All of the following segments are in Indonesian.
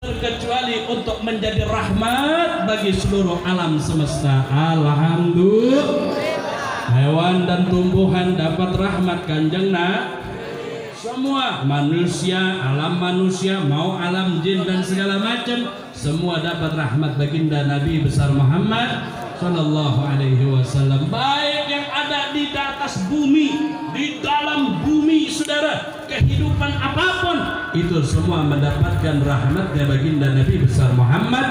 terkecuali untuk menjadi rahmat bagi seluruh alam semesta. Alhamdulillah, hewan dan tumbuhan dapat rahmat Kanjeng Nabi. Semua manusia, alam manusia, mau alam jin dan segala macam, semua dapat rahmat baginda Nabi besar Muhammad Sallallahu Alaihi Wasallam. Baik yang ada di atas bumi, di dalam bumi, saudara, kehidupan apapun itu semua mendapatkan rahmatnya baginda Nabi besar Muhammad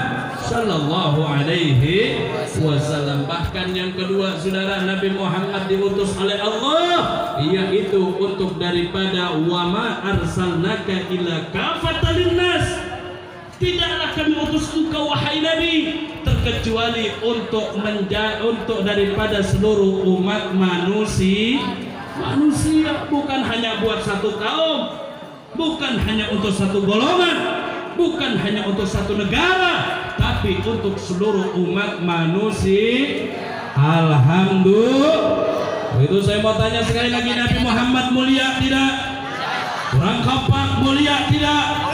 Sallallahu Alaihi Wasallam. Bahkan yang kedua, saudara, Nabi Muhammad diutus oleh Allah, yaitu untuk daripada wama arsalnaka ila kafatan linnas. Tidaklah kami utus engkau wahai Nabi terkecuali untuk daripada seluruh umat manusia, bukan hanya buat satu kaum, bukan hanya untuk satu golongan, bukan hanya untuk satu negara, tapi untuk seluruh umat manusia. Alhamdulillah. Itu saya mau tanya sekali lagi, Nabi Muhammad mulia tidak? Kurang kompak mulia tidak?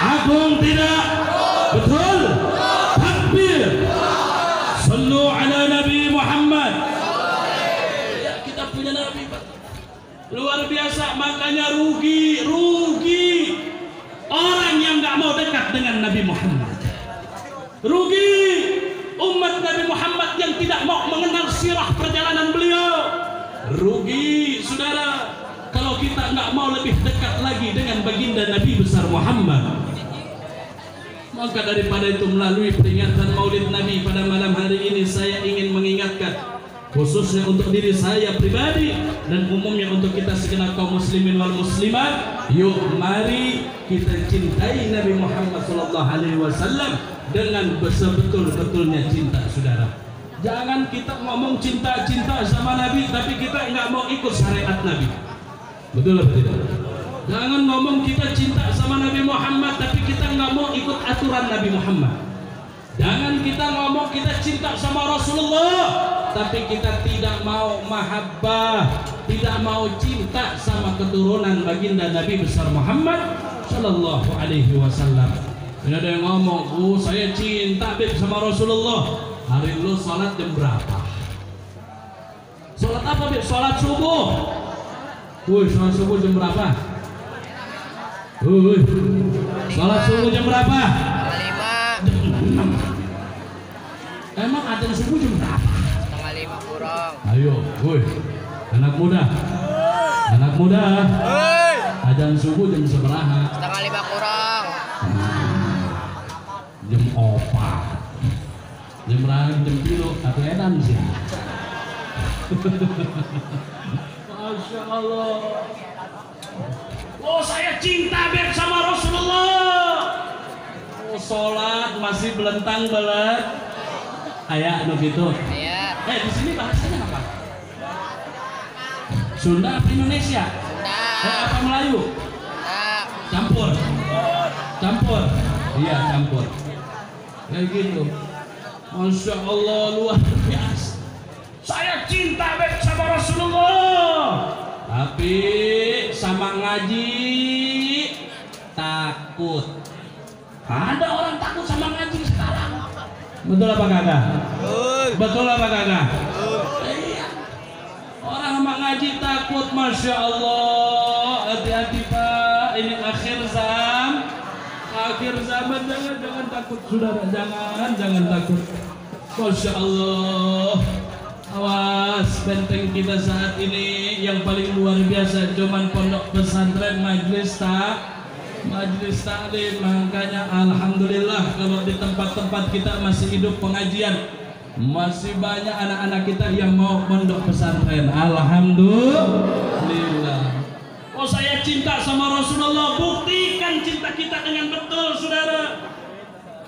Agung tidak? Betul? Takbir. Sallu ala Nabi Muhammad. Ya, kita punya Nabi luar biasa, makanya rugi orang yang nggak mau dekat dengan Nabi Muhammad. Rugi umat Nabi Muhammad yang tidak mau mengenal sirah perjalanan beliau. Rugi, saudara, kalau kita nggak mau lebih dekat lagi dengan baginda Nabi besar Muhammad. Maka daripada itu, melalui peringatan Maulid Nabi pada malam hari ini, saya ingin mengingatkan khususnya untuk diri saya pribadi dan umumnya untuk kita segenap kaum muslimin wal muslimat, yuk mari kita cintai Nabi Muhammad SAW dengan sebetul-betulnya cinta, saudara. Jangan kita ngomong cinta-cinta sama Nabi tapi kita nggak mau ikut syariat Nabi. Betul atau tidak? Jangan ngomong kita cinta sama Nabi Muhammad tapi kita nggak mau ikut aturan Nabi Muhammad. Jangan kita ngomong kita cinta sama Rasulullah tapi kita tidak mau mahabbah, tidak mau cinta sama keturunan baginda Nabi besar Muhammad Sallallahu Alaihi Wasallam. Ini ada yang ngomong, oh saya cinta Beb sama Rasulullah. Hari lu sholat jam berapa? Sholat apa Beb? Sholat subuh. Woi, sholat subuh jam berapa? Woi, sholat subuh jam berapa? Jam 6. Emang adzan subuh jam berapa? 4:30 kurang. Ayo, woi, anak muda, adzan subuh jam seberapa? 4:30 kurang. Jam 4. Jam berapa? Jam 3 atau edan sih? Masya Allah. Oh, saya cinta Beb sama Rasulullah. Oh, sholat masih belentang belet. Kayak anu gitu. Iya. Di sini bahasanya apa? Sunda apa Indonesia? Sunda. Apa Melayu? Sunda. Campur. Iya, campur. Kayak gitu. Masya Allah, luar biasa. Saya cinta Beb sama Rasulullah. Tapi sama ngaji takut. Ada orang takut sama ngaji sekarang. Betul apa kagak? Betul apa kagak? Iya. Orang sama ngaji takut, Masya Allah. Hati-hati Pak, ini akhir zaman. Jangan takut, saudara. Jangan takut. Masya Allah. Awas, benteng kita saat ini yang paling luar biasa cuman pondok pesantren majelis taklim. Makanya alhamdulillah kalau di tempat-tempat kita masih hidup pengajian, masih banyak anak-anak kita yang mau pondok pesantren. Alhamdulillah. Oh, saya cinta sama Rasulullah. Buktikan cinta kita dengan betul, saudara.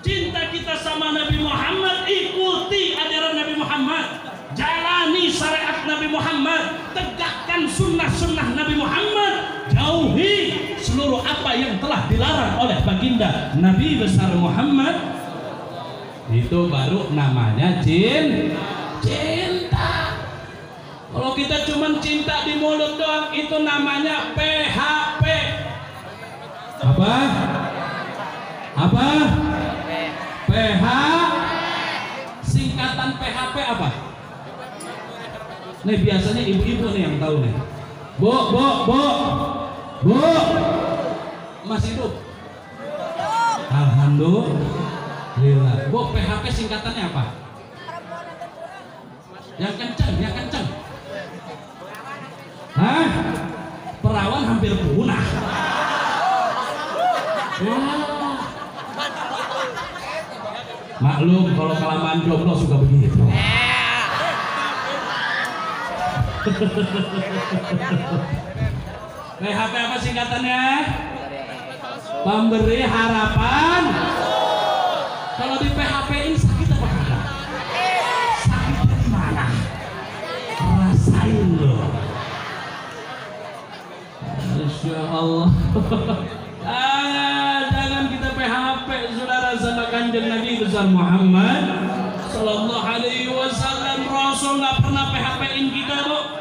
Cinta kita sama Nabi Muhammad, ikuti ajaran Nabi Muhammad. Jalani syariat Nabi Muhammad, tegakkan sunnah-sunnah Nabi Muhammad, jauhi seluruh apa yang telah dilarang oleh baginda Nabi besar Muhammad. Itu baru namanya cinta. Kalau kita cuma cinta di mulut doang, itu namanya PHP. Apa? Apa? PH. Singkatan PHP apa? Nih biasanya ibu-ibu nih yang tahu nih. Bu. Masih hidup? Alhamdulillah. Bu, PHP singkatannya apa? Yang kenceng. Hah? Perawan hampir punah. Maklum kalau kelamaan jomblo suka begitu. PHP apa singkatannya? Pemberi harapan. Kalau di PHP-in sakit apa kagak? Sakitnya di mana? Rasain loh. Masya Allah. Jangan kita PHP saudara sama kanjeng Nabi besar Muhammad Sallallahu Alaihi Wasallam. Rasul nggak pernah PHP-in kita bu.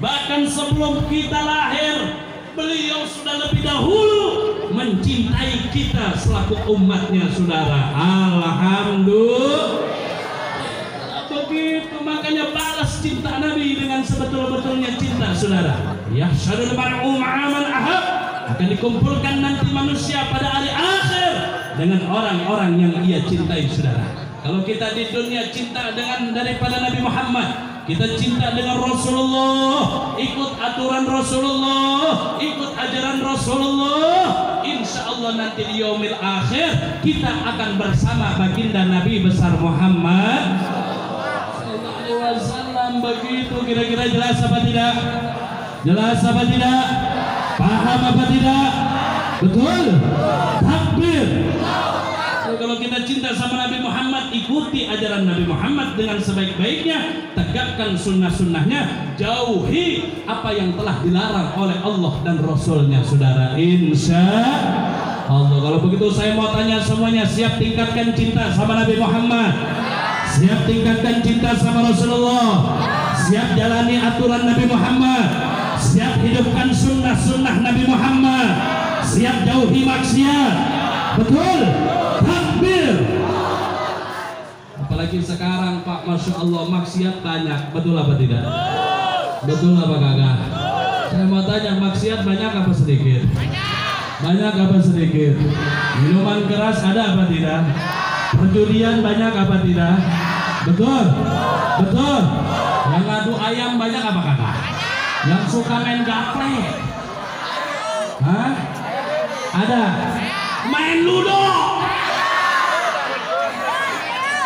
Bahkan sebelum kita lahir, beliau sudah lebih dahulu mencintai kita selaku umatnya saudara. Alhamdulillah. Begitu makanya balas cinta Nabi dengan sebetul-betulnya cinta saudara. Yahsyadul mar'u ma'aman ahab. Akan dikumpulkan nanti manusia pada hari akhir dengan orang-orang yang ia cintai saudara. Kalau kita di dunia cinta dengan daripada Nabi Muhammad, kita cinta dengan Rasulullah, ikut aturan Rasulullah, ikut ajaran Rasulullah, insya Allah nanti di yaumil akhir kita akan bersama baginda Nabi besar Muhammad Sallallahu Alaihi Wasallam. Begitu kira-kira jelas apa tidak? Jelas apa tidak? Paham apa tidak? Betul? Takbir. Kalau kita cinta sama Nabi Muhammad, ikuti ajaran Nabi Muhammad dengan sebaik-baiknya, tegakkan sunnah-sunnahnya, jauhi apa yang telah dilarang oleh Allah dan Rasulnya saudara. Insya Allah. Kalau begitu saya mau tanya semuanya, siap tingkatkan cinta sama Nabi Muhammad? Siap tingkatkan cinta sama Rasulullah? Siap jalani aturan Nabi Muhammad? Siap hidupkan sunnah-sunnah Nabi Muhammad? Siap jauhi maksiat? Betul? Takbir. Apalagi sekarang Pak, Masya Allah maksiat banyak. Betul apa tidak? Betul apa kagak? Saya mau tanya, maksiat banyak apa sedikit? Banyak apa sedikit? Minuman keras ada apa tidak? Perjudian banyak apa tidak? Betul? Betul? Yang ngadu ayam banyak apa kagak? Yang suka main gaplek? Hah? Ada? Main ludo?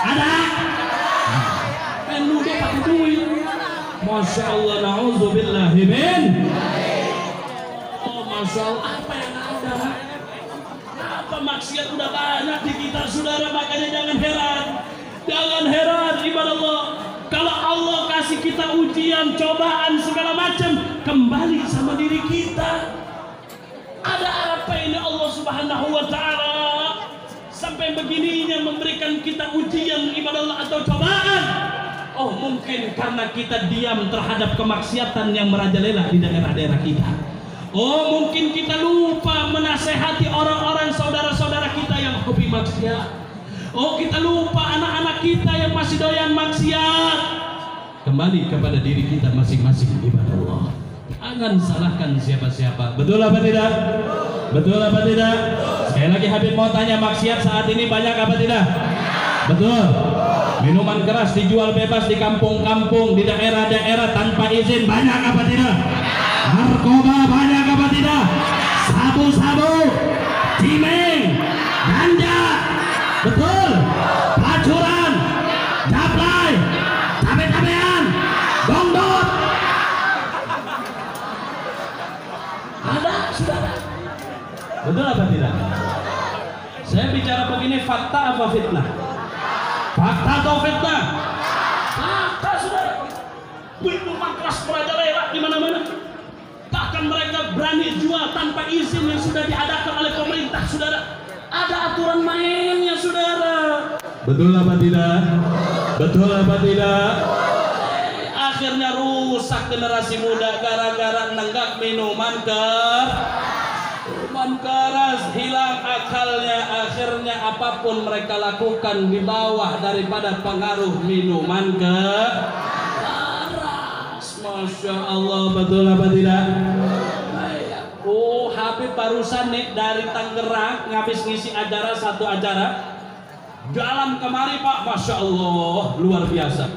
Ada? Main ludo pakai duit? Masya Allah, na'udzubillahi min. Oh Masya Allah, apa yang ada? Apa maksiat udah banyak di kita saudara, makanya jangan heran. Jangan heran ibadah Allah. Kalau Allah kasih kita ujian, cobaan, segala macam, kembali sama diri kita. Ada apa ini Allah Subhanahu wa Ta'ala sampai begininya memberikan kita ujian ibadah Allah atau cobaan? Oh mungkin karena kita diam terhadap kemaksiatan yang merajalela di daerah-daerah kita. Oh mungkin kita lupa menasehati orang-orang saudara-saudara kita yang hobi maksiat. Oh kita lupa anak-anak kita yang masih doyan maksiat. Kembali kepada diri kita masing-masing ibadah Allah. Jangan salahkan siapa-siapa. Betul apa tidak? Betul apa tidak? Sekali lagi Habib mau tanya, maksiat saat ini banyak apa tidak? Betul. Minuman keras dijual bebas di kampung-kampung, di daerah-daerah tanpa izin, banyak apa tidak? Narkoba banyak apa tidak? Sabu-sabu, cimeng, ganja, betul? Pelacuran, jablay, cabe-cabean, dongdot. Ada saudara. Betul apa tidak? Saya bicara begini, fakta apa fitnah? Fakta atau fitnah? Fakta saudara. Minuman keras merajalela di mana-mana. Bahkan mereka berani jual tanpa izin yang sudah diadakan oleh pemerintah saudara. Ada aturan mainnya saudara. Betul apa tidak? Betul apa tidak? Akhirnya rusak generasi muda gara-gara nenggak minuman minuman keras, hilang akalnya, akhirnya apapun mereka lakukan di bawah daripada pengaruh minuman keras. Masya Allah, betul apa tidak? Oh, Habib barusan nih dari Tangerang ngabis ngisi acara satu acara. Jalan kemari Pak, Masya Allah, luar biasa.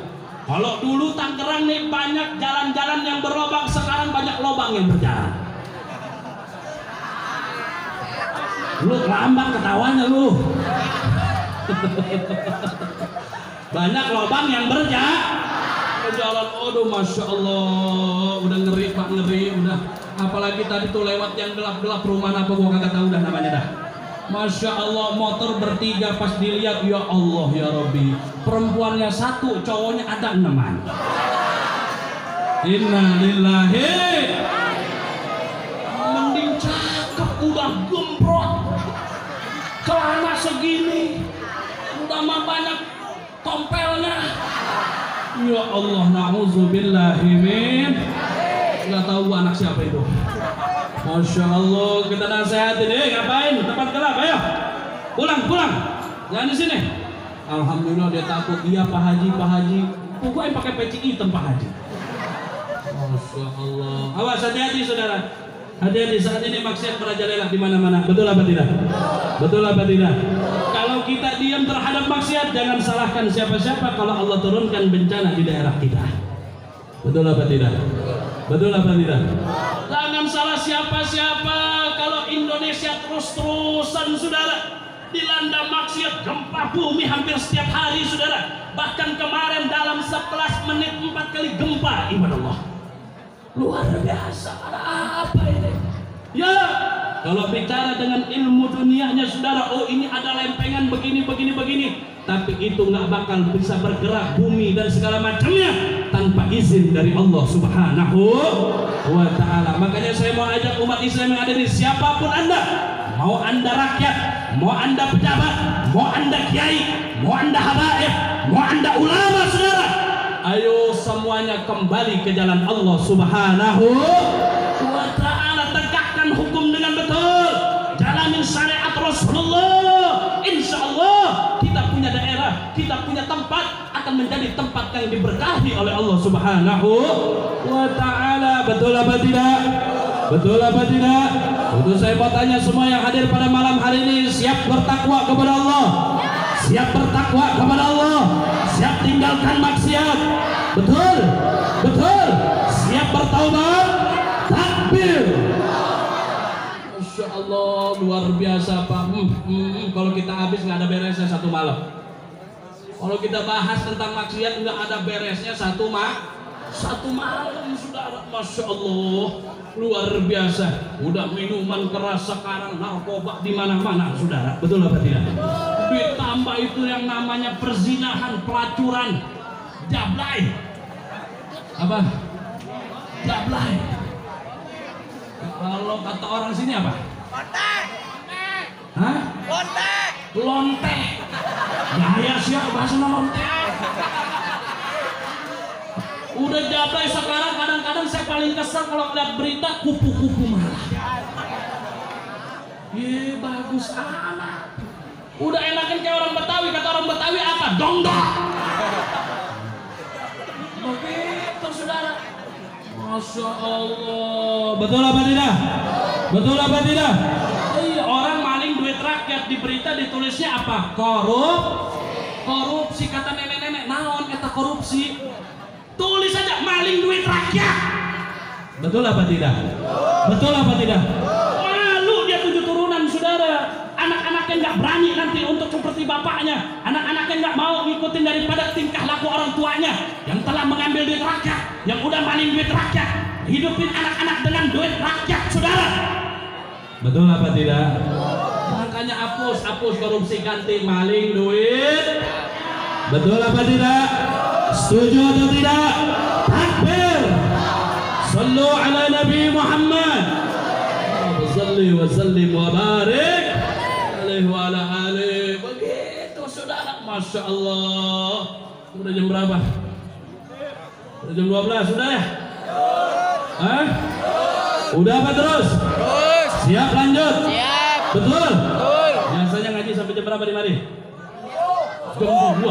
Kalau dulu Tangerang nih banyak jalan-jalan yang berlobang, sekarang banyak lobang yang berjalan. Lu lambat ketawanya lu. Banyak lobang yang berjalan. Aduh, Masya Allah, udah ngeri Pak, ngeri udah. Apalagi tadi tuh lewat yang gelap-gelap, rumah apa gua kagak tahu dah namanya dah. Masya Allah, motor bertiga, pas dilihat ya Allah ya Rabbi, perempuannya satu, cowoknya ada 6-an. Innalillahi. Mending cakep udah gemprot, celana segini, udah mah banyak tompelnya. Ya Allah, na'udzubillahi min. Nggak tahu anak siapa itu. Masya Allah, kita nasihatin, ngapain? Tempat gelap, ayo pulang, jangan di sini. Alhamdulillah dia takut, dia Pak Haji, pokoknya pakai peci hitam Pak Haji. Masya Allah. Awas, hati-hati saudara, hati-hati, saat ini maksiat merajalela di mana-mana. Betul apa tidak? Betul apa tidak? Kalau kita diam terhadap maksiat, jangan salahkan siapa-siapa kalau Allah turunkan bencana di daerah kita. Betul apa tidak? Betul apa tidak? Jangan salah siapa-siapa kalau Indonesia terus-terusan saudara dilanda maksiat, gempa bumi hampir setiap hari saudara. Bahkan kemarin dalam 11 menit 4 kali gempa, ibadah Allah. Luar biasa, ada apa ini? Ya, kalau bicara dengan ilmu dunianya saudara, oh ini ada lempengan begini. Tapi itu nggak bakal bisa bergerak bumi dan segala macamnya tanpa izin dari Allah Subhanahu wa Ta'ala. Makanya saya mau ajak umat Islam yang ada di siapapun anda, mau anda rakyat, mau anda pejabat, mau anda kiai, mau anda habaib, mau anda ulama saudara, ayo semuanya kembali ke jalan Allah Subhanahu wa Ta'ala. Tegakkan hukum dengan betul, jalanin syariat Rasulullah. Insya Allah kita punya daerah, kita punya tempat akan menjadi tempat yang diberkahi oleh Allah Subhanahu wa Ta'ala. Betul apa tidak? Betul apa tidak? Untuk saya mau tanya semua yang hadir pada malam hari ini, siap bertakwa kepada Allah? Siap bertakwa kepada Allah? Siap tinggalkan maksiat? Betul? Betul? Siap bertaubat? Takbir! Masya Allah, luar biasa Pak. Kalau kita habis nggak ada beresnya satu malam. Kalau kita bahas tentang maksiat nggak ada beresnya satu malam saudara. Masya Allah, luar biasa. Udah minuman keras, sekarang narkoba di mana-mana saudara. Betul apa tidak? Ditambah itu yang namanya perzinahan, pelacuran, jablay. Apa? Jablay. Kalau kata orang sini apa? Lontek. Hah? Lontek. Lontek. Gaya siapa bahasa lontek? Udah jablay sekarang, kadang-kadang saya paling kesel kalau lihat berita kupu-kupu malah. Ye, bagus amat. Udah enakan kayak orang Betawi, kata orang Betawi apa? Dongdok. Begitu saudara. Masya Allah. Betul apa tidak? Betul apa tidak? Iya, orang maling duit rakyat, di berita ditulisnya apa? Korupsi kata nenek-nenek. Naon kata korupsi? Tulis saja maling duit rakyat. Betul apa tidak? Betul apa tidak? Malu dia 7 turunan saudara. Anak-anaknya nggak berani nanti untuk seperti bapaknya. Anak-anaknya nggak mau ngikutin daripada tingkah laku orang tuanya yang telah mengambil duit rakyat, yang udah maling duit rakyat. Hidupin anak-anak dengan duit rakyat saudara. Betul apa tidak? Makanya hapus korupsi, ganti maling duit. Betul apa tidak? Setuju atau tidak? Takbir. Sallu ala Nabi Muhammad. Salli wa sallim wa barik alaihi wa ala alihi. Begitu saudara. Masya Allah. Udah jam berapa? Udah jam 12 sudah ya? Hah? Udah apa terus? Terus. Siap lanjut? Siap. Betul? Betul. Biasanya ngaji sampai jam berapa di mari? Jam 2.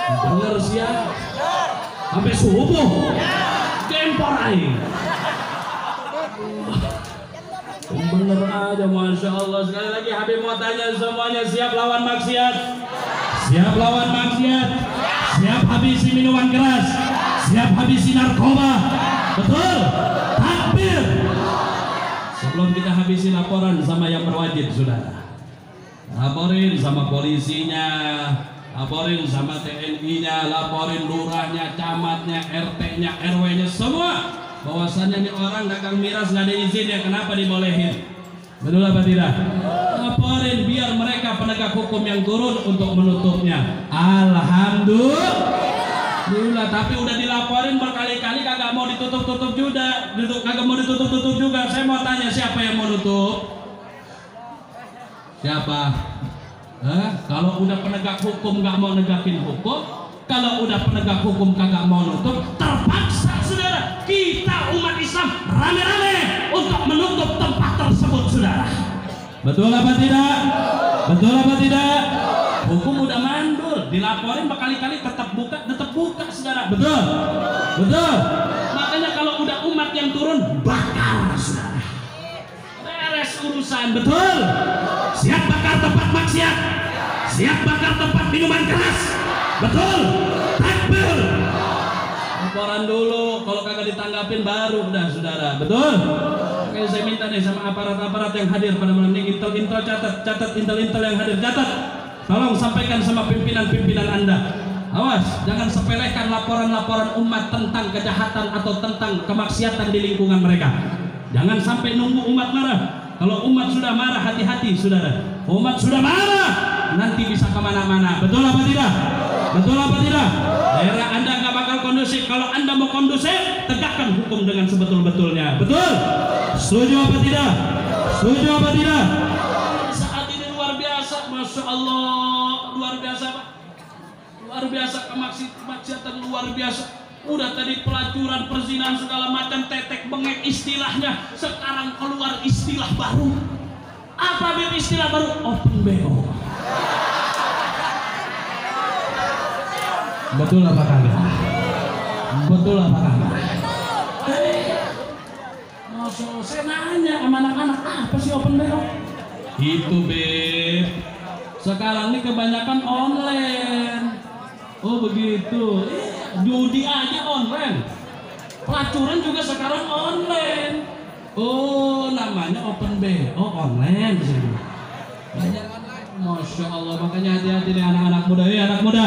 Bener siap. Sampai subuh. Gempor aing. Bener aja, Masya Allah. Sekali lagi Habib mau tanya semuanya, siap lawan maksiat? Siap lawan maksiat? Siap habisi minuman keras? Siap habisi narkoba? Betul? Takbir. Sebelum kita habisi laporan sama yang berwajib, saudara, laporin sama polisinya, laporin sama TNI-nya, laporin lurahnya, camatnya, RT-nya, RW-nya, semua bahwasannya ini orang dagang miras nggak ada izin ya, kenapa dibolehin? Betul apa tidak? Laporin biar mereka penegak hukum yang turun untuk menutupnya. Alhamdulillah. Tapi udah dilaporin berkali-kali kagak mau ditutup juga. Kagak mau ditutup juga. Saya mau tanya, siapa yang mau nutup? Siapa? Kalau udah penegak hukum nggak mau negakin hukum, kalau udah penegak hukum kagak mau nutup, terpaksa saudara kita umat Islam rame-rame untuk menutup tempat tersebut, saudara. Betul apa tidak? Betul apa tidak? Hukum udah mandul, dilaporin berkali-kali tetap buka, saudara. Betul? Betul. Makanya kalau udah umat yang turun, bakar, saudara. Beres urusan, betul? Siap bakar tempat maksiat, siap bakar tempat minuman keras. Betul? Takbir. Laporan dulu, kalau kagak ditanggapin baru udah, saudara. Betul? Oke, saya minta nih sama aparat-aparat yang hadir pada malam ini, intel catat, intel yang hadir catat. Tolong sampaikan sama pimpinan-pimpinan Anda. Awas, jangan sepelekan laporan-laporan umat tentang kejahatan atau tentang kemaksiatan di lingkungan mereka. Jangan sampai nunggu umat marah. Kalau umat sudah marah, hati-hati, saudara. Umat sudah marah, nanti bisa kemana-mana. Betul apa tidak? Betul apa tidak? Daerah Anda nggak bakal kondusif. Kalau Anda mau kondusif, tegakkan hukum dengan sebetul-betulnya. Betul? Setuju apa tidak? Setuju apa tidak? Saat ini luar biasa, Masya Allah, luar biasa, Pak. Luar biasa, kemaksiatan luar biasa. Udah tadi pelacuran, perzinahan, segala macam, tetek bengek istilahnya. Sekarang keluar istilah baru. Apa istilah baru? Open BO. Betul apa kagak? Betul apa kagak? Saya nanya sama anak-anak, apa sih open BO? Itu, Beb. Sekarang ini kebanyakan online. Oh begitu. Judi aja online. Pelacuran juga sekarang online. Oh, namanya open BO online. Banyak online. Masya Allah, makanya hati-hati nih anak-anak muda. Anak muda.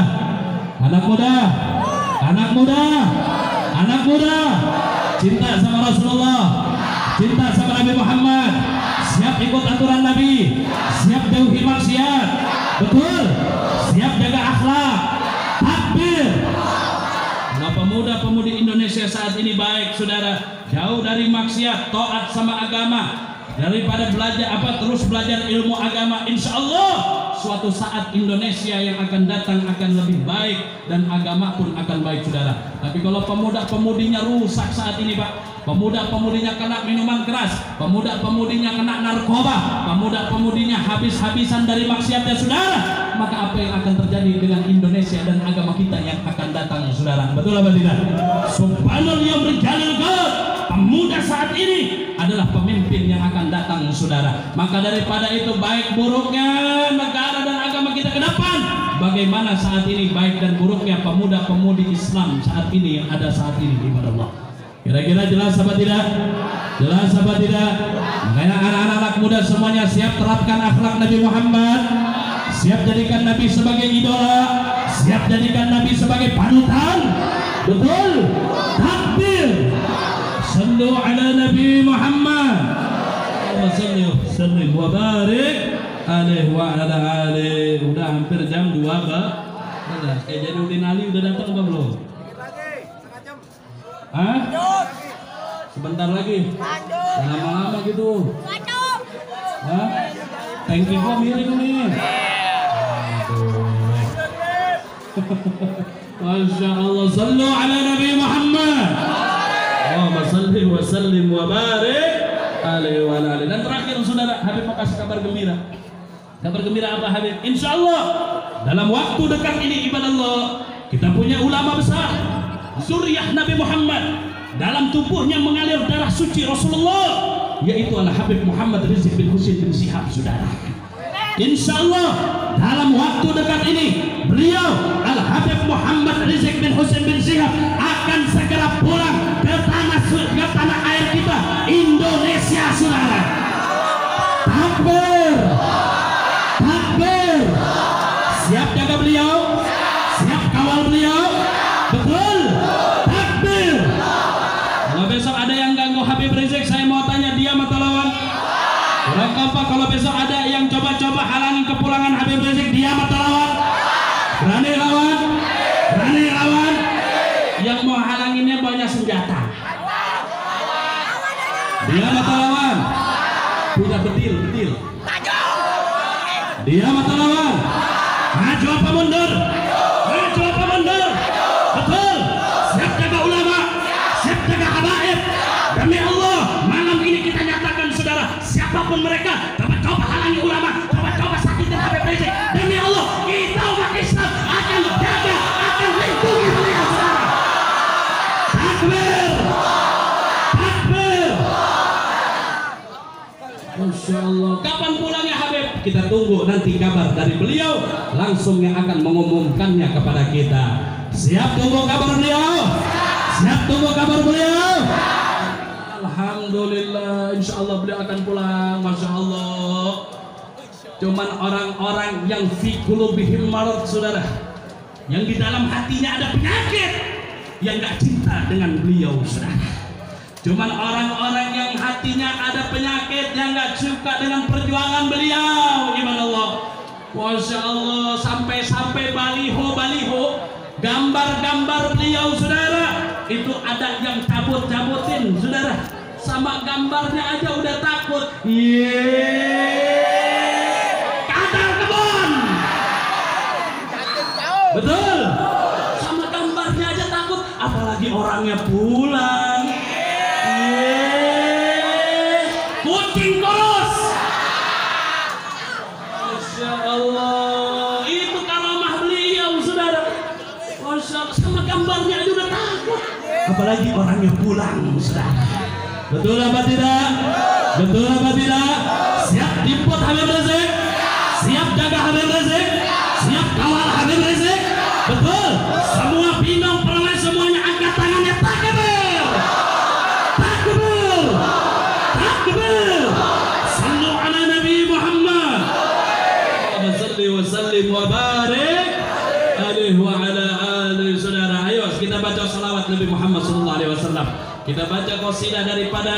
Anak muda, anak muda, anak muda, cinta sama Rasulullah, cinta sama Nabi Muhammad, siap ikut aturan Nabi, siap jauhi maksiat, betul, siap jaga akhlak, takbir. Nah, pemuda-pemudi Indonesia saat ini baik, saudara, jauh dari maksiat, taat sama agama, daripada terus belajar ilmu agama. Insya Allah suatu saat Indonesia yang akan datang akan lebih baik dan agama pun akan baik, saudara. Tapi kalau pemuda-pemudinya rusak saat ini, Pak, pemuda-pemudinya kena minuman keras, pemuda-pemudinya kena narkoba, pemuda-pemudinya habis-habisan dari maksiatnya, saudara, maka apa yang akan terjadi dengan Indonesia dan agama kita yang akan datang, saudara? Betul apa tidak? Subhanallah yang berjalil God. Pemuda saat ini adalah pemimpin yang akan datang, saudara. Maka daripada itu, baik buruknya negara dan agama kita ke depan, bagaimana saat ini baik dan buruknya pemuda-pemudi Islam saat ini yang ada saat ini, ibadah Allah. Kira-kira jelas apa tidak? Jelas apa tidak? Makanya anak-anak muda semuanya siap terapkan akhlak Nabi Muhammad, siap jadikan Nabi sebagai idola, siap jadikan Nabi sebagai panutan. Betul? Takbir. Sallu ala Nabi Muhammad. Allahumma salli wa barik alaihi wa ala alihi. Udah hampir jam 2, Pak. Udah, kayak Jainuddin Ali udah datang apa belum? Lagi, setengah jam. Hah? Sebentar lagi. Lama-lama gitu. Hah? Tangki gua miring nih. Aduh. Masya Allah. Sallu ala Nabi Muhammad. Allahumma salli wa sallim wa barik alaihi wa alihi. Dan terakhir saudara, Habib mau kasih kabar gembira. Kabar gembira apa Habib? Insya Allah dalam waktu dekat ini ibadah Allah, kita punya ulama besar, zuriyah Nabi Muhammad, dalam tubuhnya mengalir darah suci Rasulullah, yaitu Al Habib Muhammad Rizik bin Husain bin Syihab saudara. Insya Allah dalam waktu dekat ini beliau Al Habib Muhammad Rizik bin Husain bin Syihab akan segera pulang ke tanah air kita Indonesia saudara. Takbir, takbir. Siap jaga beliau, siap kawal beliau, betul. Takbir. Kalau besok ada yang ganggu Habib Rizik, saya mau tanya dia atau lawan? Apa kalau besok ada yang coba-coba halangi kepulangan Habib Rizik, dia atau lawan? Berani lawan? Berani lawan? Yang mau halanginnya banyak senjata. Dia atau lawan? Punya betil. Dia atau lawan? Maju apa mundur? Maju apa mundur? Betul. Siap jaga ulama, siap jaga habaib. Demi Allah, malam ini kita nyatakan saudara, siapapun mereka coba halangi ulama, coba sakitin Habib Rizik, demi Allah kita umat Islam akan jaga, akan lindungi beliau saudara. Takbir, takbir. Masya Allah. Kapan pulangnya Habib? Kita tunggu nanti kabar dari beliau, langsung yang akan mengumumkannya kepada kita. Siap tunggu kabar beliau? Siap tunggu kabar beliau? Alhamdulillah, insya Allah beliau akan pulang. Masya Allah. Cuman orang-orang yang fi qulubihim marad saudara, yang di dalam hatinya ada penyakit, yang gak cinta dengan beliau saudara. Cuman orang-orang yang hatinya ada penyakit, yang gak suka dengan perjuangan beliau. Gimana Allah? Masya Allah, sampai-sampai baliho-baliho, gambar-gambar beliau saudara, itu ada yang cabut-cabutin saudara, sama gambarnya aja udah takut. Kadal kebon, betul, sama gambarnya aja takut, apalagi orangnya pulang. Kucing kurus. Masya Allah, itu karamah beliau saudara. Masya Allah, sama gambarnya aja udah takut, apalagi orangnya pulang saudara. Betul apa tidak? Betul apa tidak? Siap jemput Habib Rizik, siap jaga Habib Rizik, siap kawal Habib Rizik. Betul. Semua pindong perempuan semuanya angkat tangannya, takbir, takbir, takbir. Sallu ala Nabi Muhammad. Salli wa sallim wa barik alaihi wa ala alihi saudara. Ayo kita baca salawat Nabi Muhammad sallallahu alaihi wasallam. Kita baca qasidah daripada